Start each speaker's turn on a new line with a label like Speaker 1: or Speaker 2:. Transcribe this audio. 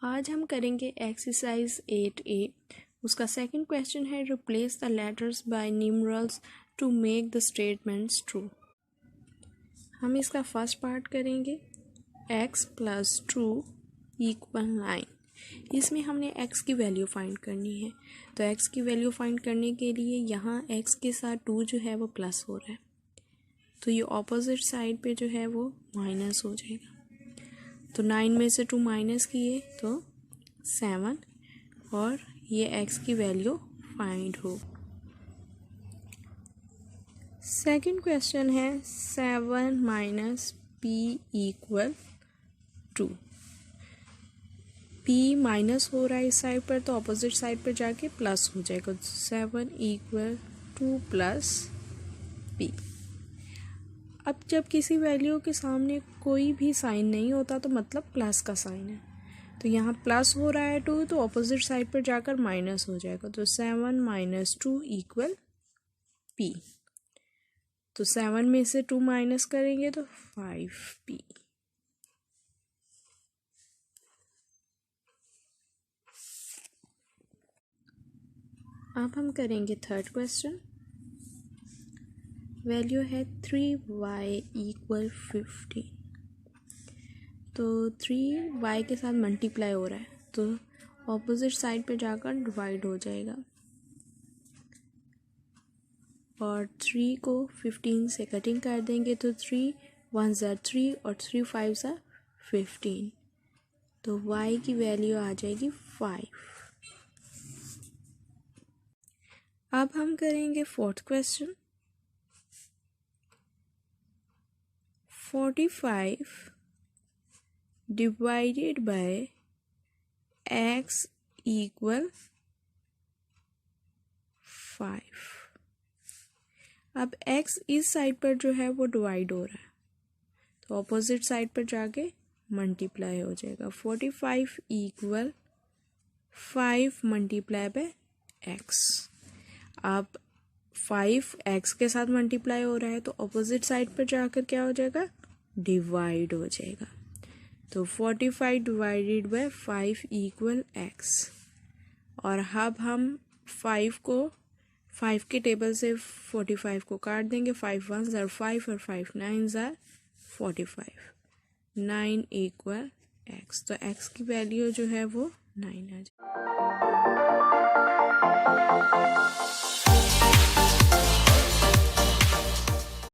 Speaker 1: आज हम करेंगे एक्सरसाइज 8A। उसका सेकंड क्वेश्चन है replace the letters by numerals to make the statements true. हम इसका फर्स्ट पार्ट करेंगे x + 2 = 9। इसमें हमने x की वैल्यू फाइंड करनी है। तो x की वैल्यू फाइंड करने के लिए यहाँ x के साथ 2 जो है वो प्लस हो रहा है, तो ये ऑपोजिट साइड पे जो है वो माइनस हो जाएगा। तो 9 में से 2 माइनस किए तो 7 और ये x की वैल्यू फाइंड हो। सेकंड क्वेश्चन है 7 - p = 2। p माइनस हो रहा है इस साइड पर, तो ऑपोजिट साइड पर जाके प्लस हो जाएगा। 7 = 2 + p। अब जब किसी वैल्यू के सामने कोई भी साइन नहीं होता तो मतलब प्लस का साइन है। तो यहाँ प्लस हो रहा है 2, तो ऑपोजिट साइड पर जाकर माइनस हो जाएगा। तो 7 - 2 = p। तो 7 में से 2 माइनस करेंगे तो 5p। अब हम करेंगे थर्ड क्वेश्चन। वैल्यू है 3y = 15। तो 3y के साथ मल्टीप्लाई हो रहा है, तो ऑपोजिट साइड पे जाकर डिवाइड हो जाएगा। और 3 को 15 से कटिंग कर देंगे तो 3 × 1 = 3 और 3 × 5 = 15। तो y की वैल्यू आ जाएगी 5। अब हम करेंगे fourth question. 45 divided by x = 5। अब x इस साइड पर जो है वो डिवाइड हो रहा है, तो ऑपोजिट साइड पर जाके मल्टीप्लाई हो जाएगा। 45 = 5 × x। अब 5 x के साथ मल्टीप्लाई हो रहा है, तो ऑपोजिट साइड पर जाकर क्या हो जाएगा, डिवाइड हो जाएगा। तो 45 divided by 5 = x। और अब हम 5 के टेबल से 45 को काट देंगे। 5 × 1 = 5 और 5 × 9 = 45। 9 = x। तो x की वैल्यू जो है वो 9 आ जाएगी।